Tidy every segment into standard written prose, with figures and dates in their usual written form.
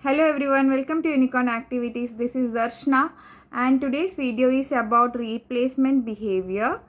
Hello everyone, welcome to Unicorn Activities. This is Darshna and today's video is about replacement behavior.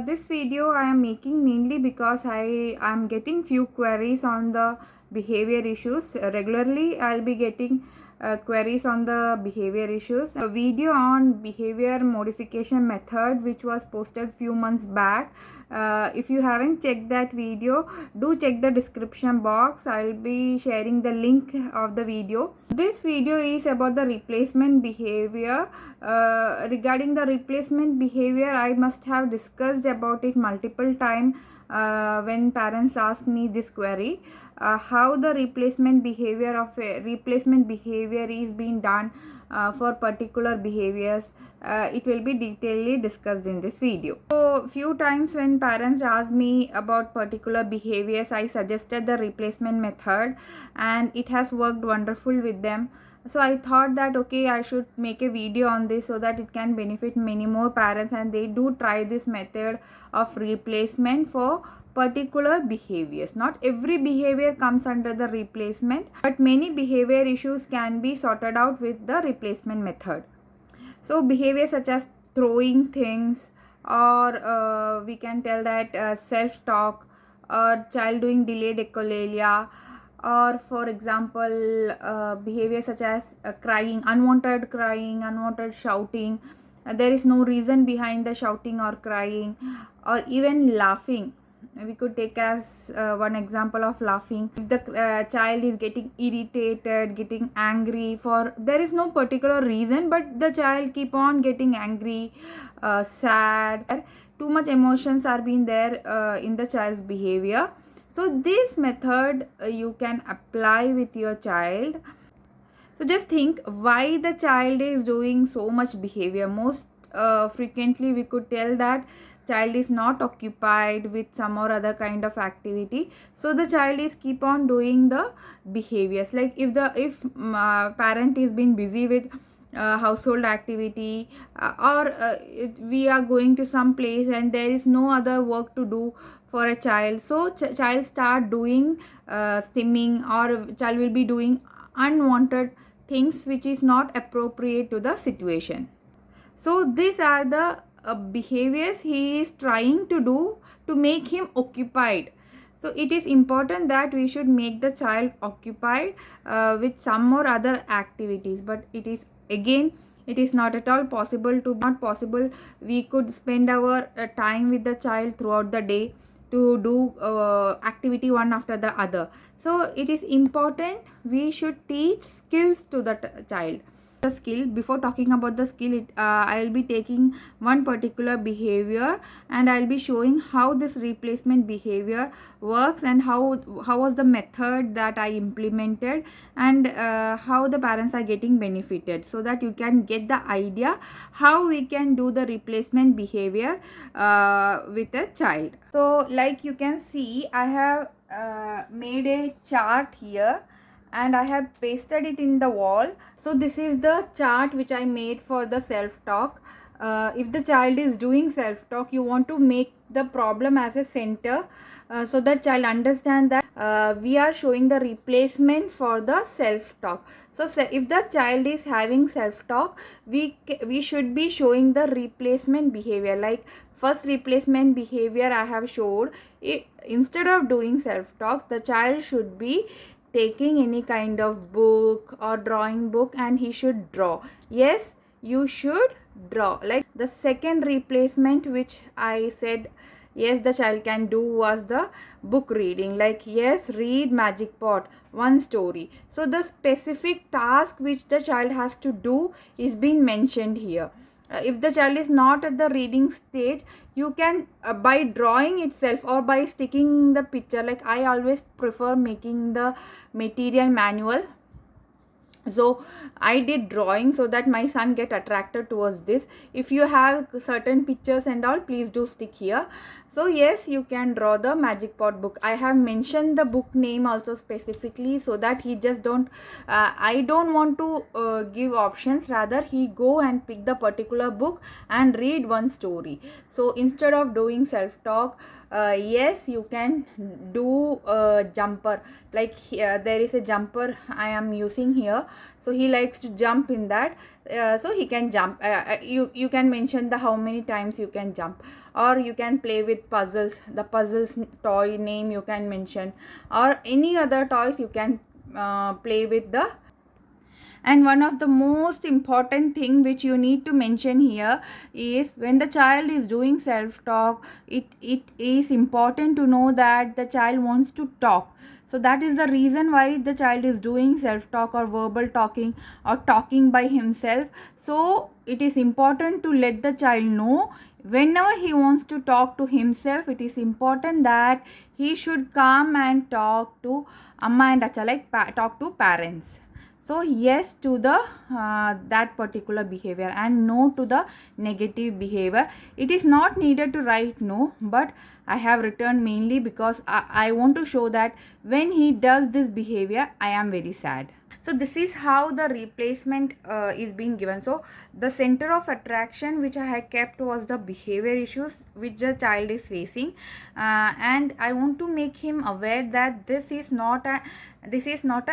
This video I am making mainly because I am getting few queries on the behavior issues. Regularly I'll be getting queries on the behavior issues. A video on behavior modification method which was posted few months back. If you haven't checked that video, do check the description box. I'll be sharing the link of the video. This video is about the replacement behavior. Regarding the replacement behavior, I must have discussed about it multiple times when parents ask me this query. How the replacement behavior is being done for particular behaviors. It will be detailedly discussed in this video. So few times when parents ask me about particular behaviors, I suggested the replacement method and it has worked wonderful with them. So I thought that okay, I should make a video on this so that it can benefit many more parents and they do try this method of replacement for particular behaviors. Not every behavior comes under the replacement, but many behavior issues can be sorted out with the replacement method. So behavior such as throwing things, or we can tell that self-talk, or child doing delayed echolalia, or for example behavior such as crying, unwanted shouting. There is no reason behind the shouting or crying, or even laughing. We could take as one example of laughing. If the child is getting irritated, getting angry, for there is no particular reason, but the child keep on getting angry, sad, too much emotions are being there in the child's behavior. So this method you can apply with your child. So just think why the child is doing so much behavior. Most frequently we could tell that child is not occupied with some or other kind of activity, so the child is keep on doing the behaviors. Like if parent is been busy with household activity, we are going to some place and there is no other work to do for a child, so child start doing stimming, or child will be doing unwanted things which is not appropriate to the situation. So these are the behaviors he is trying to do to make him occupied. So it is important that we should make the child occupied with some or other activities, but it is again, it is not at all possible to not possible we could spend our time with the child throughout the day to do activity one after the other. So it is important we should teach skills to the child. The skill, before talking about the skill, I'll be taking one particular behavior and I'll be showing how this replacement behavior works and how was the method that I implemented, and how the parents are getting benefited, so that you can get the idea how we can do the replacement behavior with a child. So like you can see, I have made a chart here and I have pasted it in the wall. So this is the chart which I made for the self-talk. If the child is doing self-talk, you want to make the problem as a center, so that child understand that we are showing the replacement for the self-talk. So if the child is having self-talk, we should be showing the replacement behavior. Like first replacement behavior I have showed, instead of doing self-talk, the child should be taking any kind of book or drawing book and he should draw. Yes, you should draw. Like the second replacement which I said yes the child can do was the book reading. Like yes, read Magic Pot, one story. So the specific task which the child has to do is being mentioned here. If the child is not at the reading stage, you can by drawing itself or by sticking the picture. Like I always prefer making the material manual, so I did drawing so that my son get attracted towards this. If you have certain pictures and all, please do stick here. So yes, you can draw the magic pot book. I have mentioned the book name also specifically so that he just don't I don't want to give options, rather he go and pick the particular book and read one story. So instead of doing self talk, yes, you can do a jumper. Like here there is a jumper I am using here, so he likes to jump in that. So he can jump. You can mention the how many times you can jump, or you can play with puzzles. The puzzles toy name you can mention, or any other toys you can play with the. And one of the most important thing which you need to mention here is when the child is doing self talk, it is important to know that the child wants to talk. So that is the reason why the child is doing self talk or verbal talking or talking by himself. So it is important to let the child know whenever he wants to talk to himself, it is important that he should come and talk to amma and acha, like talk to parents. So yes to the that particular behavior and no to the negative behavior. It is not needed to write no, but I have written mainly because I want to show that when he does this behavior, I am very sad. So this is how the replacement is being given. So the center of attraction which I had kept was the behavior issues which the child is facing, and I want to make him aware that this is not a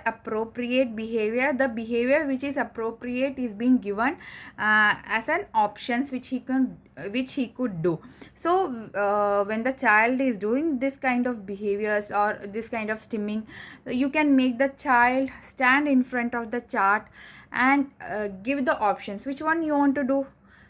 appropriate behavior. The behavior which is appropriate is being given as an options which he could do. So when the child is doing this kind of behaviors or this kind of stimming, you can make the child stand in front of the chart and give the options which one you want to do.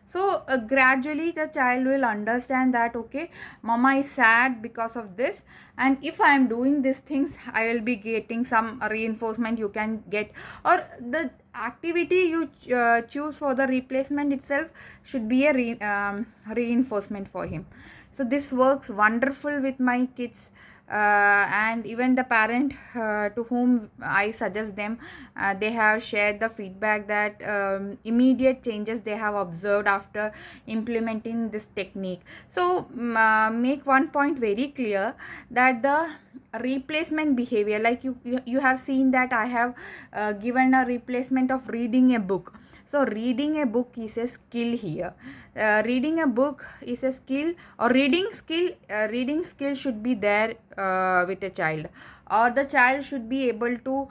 So gradually the child will understand that okay, mama is sad because of this, and if I am doing these things I will be getting some reinforcement you can get, or the activity you choose for the replacement itself should be a reinforcement for him. So this works wonderful with my kids, and even the parent to whom I suggest them, they have shared the feedback that immediate changes they have observed after implementing this technique. So make one point very clear, that the replacement behavior, like you have seen that I have given a replacement of reading a book. So reading a book is a skill here. Reading a book is a skill, or reading skill should be there with a child, or the child should be able to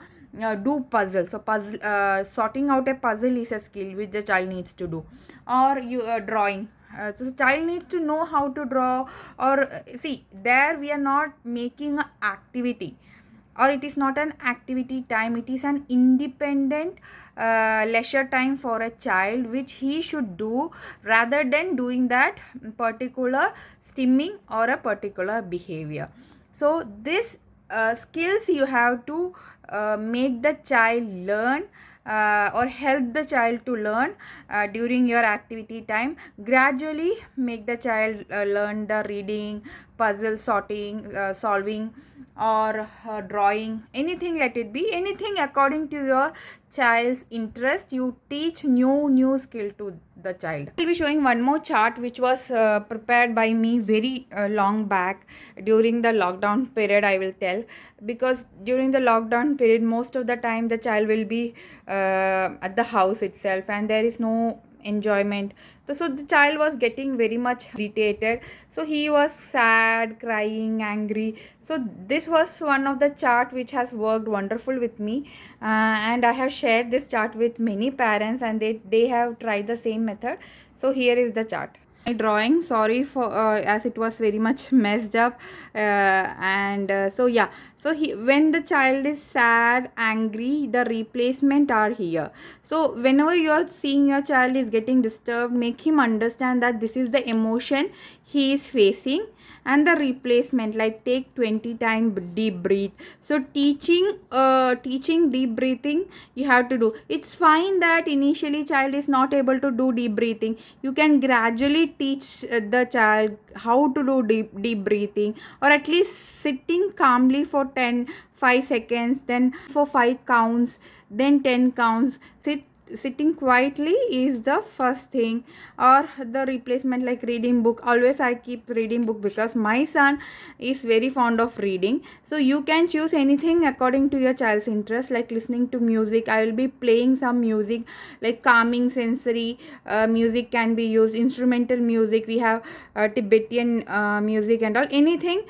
do puzzles. So puzzle sorting out a puzzle is a skill which the child needs to do, or you drawing. So the child needs to know how to draw, or see there we are not making an activity, or it is not an activity time, it is an independent leisure time for a child which he should do, rather than doing that particular stimming or a particular behavior. So this skills you have to make the child learn, or help the child to learn during your activity time. Gradually make the child learn the reading, puzzle sorting, solving, or drawing, anything, let it be anything according to your child's interest. You teach new skill to the child. I will be showing one more chart which was prepared by me very long back during the lockdown period, I will tell, because during the lockdown period most of the time the child will be at the house itself and there is no enjoyment. So the child was getting very much irritated, so he was sad, crying, angry. So this was one of the chart which has worked wonderful with me, and I have shared this chart with many parents and they have tried the same method. So here is the chart. My drawing, sorry for as it was very much messed up, and so yeah, so when the child is sad, angry, the replacement are here. So whenever you are seeing your child is getting disturbed, make him understand that this is the emotion he is facing, and the replacement, like take 20 times deep breathe. So teaching deep breathing you have to do. It's fine that initially child is not able to do deep breathing. You can gradually teach the child how to do deep breathing, or at least sitting calmly for 5 seconds, then for 5 counts, then 10 counts. Sit sitting quietly is the first thing, or the replacement like reading book. Always I keep reading book because my son is very fond of reading. So you can choose anything according to your child's interest, like listening to music. I will be playing some music like calming sensory music can be used, instrumental music. We have Tibetan music and all, anything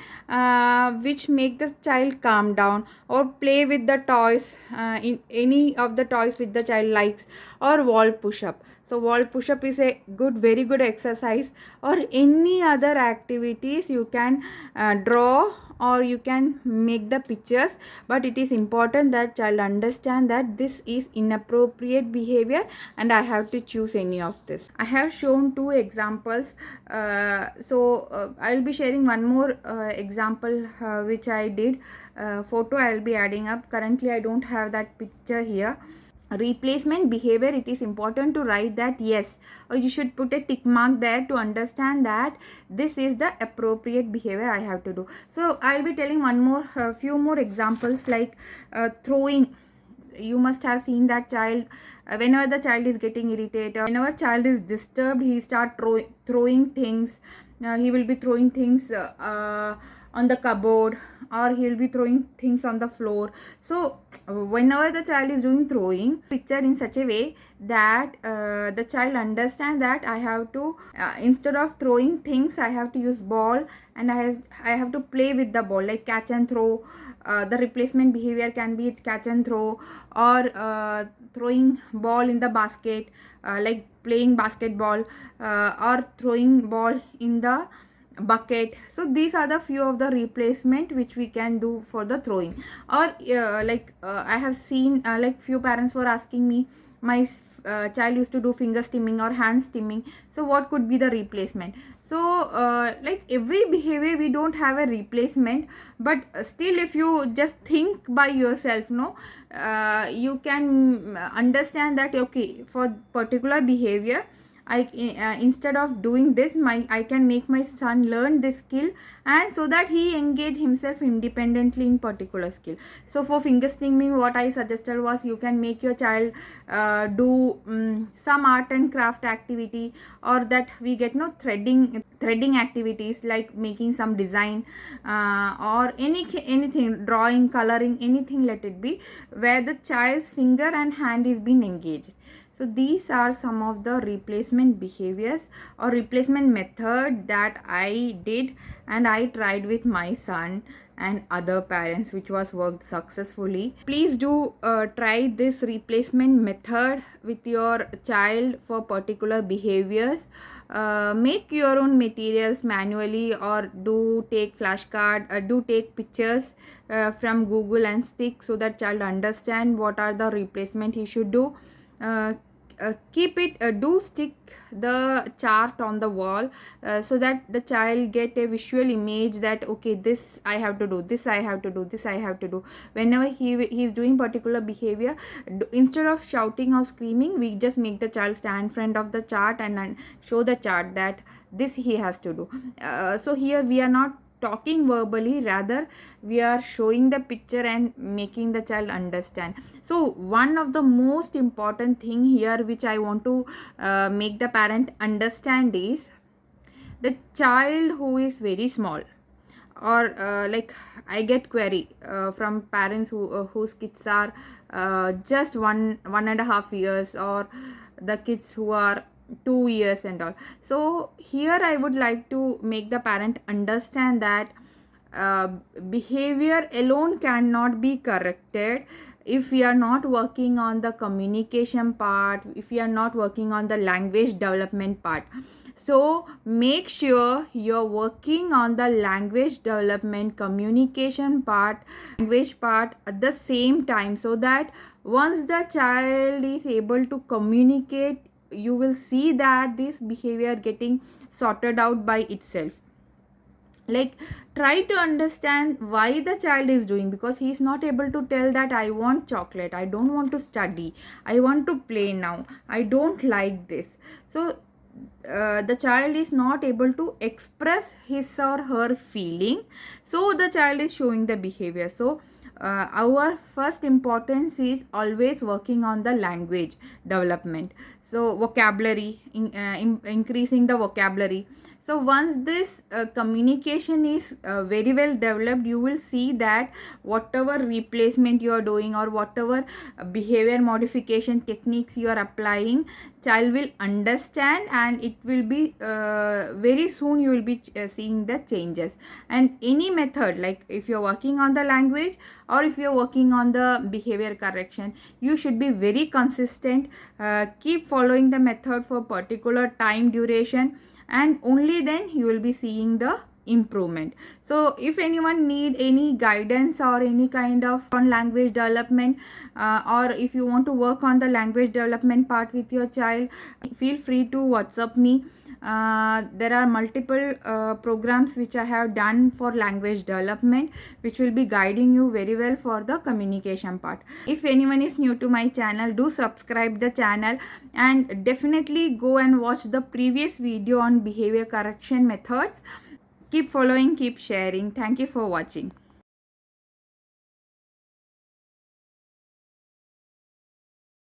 which make the child calm down, or play with the toys, in any of the toys which the child likes, or wall push up. So wall push up is a good, very good exercise, or any other activities. You can draw, or you can make the pictures, but it is important that child understand that this is inappropriate behavior and I have to choose any of this. I have shown two examples. I will be sharing one more example which I did. Photo I will be adding up. Currently I don't have that picture here. Replacement behavior, it is important to write that yes, or you should put a tick mark there to understand that this is the appropriate behavior I have to do. So I'll be telling one more few more examples, like throwing. You must have seen that child, whenever the child is getting irritated, whenever child is disturbed, he start throwing things. He will be throwing things on the cupboard, or he will be throwing things on the floor. So whenever the child is doing throwing, picture in such a way that the child understand that I have to instead of throwing things, I have to use ball, and I have to play with the ball, like catch and throw. The replacement behavior can be catch and throw, or throwing ball in the basket, like playing basketball, or throwing ball in the bucket. So these are the few of the replacement which we can do for the throwing. Or I have seen like few parents were asking me, my child used to do finger stimming or hand stimming, so what could be the replacement? So like every behavior we don't have a replacement, but still if you just think by yourself, no, you can understand that okay, for particular behavior instead of doing this, I can make my son learn this skill, and so that he engage himself independently in particular skill. So for finger stimming, what I suggested was you can make your child do some art and craft activity, or that we get no threading activities, like making some design, or anything, drawing, coloring, anything, let it be, where the child's finger and hand is being engaged. So these are some of the replacement behaviors or replacement method that I did and I tried with my son and other parents, which was worked successfully. Please do try this replacement method with your child for particular behaviors. Make your own materials manually, or do take flashcard, do take pictures from Google and stick, so that child understand what are the replacement he should do. Keep it, do stick the chart on the wall, so that the child get a visual image that okay, this I have to do, this I have to do, this I have to do. Whenever he is doing particular behavior, instead of shouting or screaming, we just make the child stand in front of the chart and show the chart that this he has to do. So here we are not talking verbally, rather we are showing the picture and making the child understand. So one of the most important thing here which I want to make the parent understand is the child who is very small, or like I get query from parents whose kids are just 1.5 years, or the kids who are 2 years and all. So here I would like to make the parent understand that uh, behavior alone cannot be corrected if we are not working on the communication part, if we are not working on the language development part. So make sure you're working on the language development, communication part, language part at the same time, so that once the child is able to communicate, you will see that this behavior getting sorted out by itself. Like, try to understand why the child is doing, because he is not able to tell that I want chocolate, I don't want to study, I want to play now, I don't like this. So the child is not able to express his or her feeling, so the child is showing the behavior. So our first importance is always working on the language development. So vocabulary, increasing the vocabulary. So once this communication is very well developed, you will see that whatever replacement you are doing or whatever behavior modification techniques you are applying, child will understand, and it will be very soon you will be seeing the changes. And any method, like if you're working on the language or if you're working on the behavior correction, you should be very consistent. Keep following the method for particular time duration, and only then you will be seeing the improvement. So if anyone need any guidance or any kind of on language development, or if you want to work on the language development part with your child, feel free to WhatsApp me. There are multiple programs which I have done for language development, which will be guiding you very well for the communication part. If anyone is new to my channel, do subscribe the channel, and definitely go and watch the previous video on behavior correction methods. Keep following, keep sharing. Thank you for watching.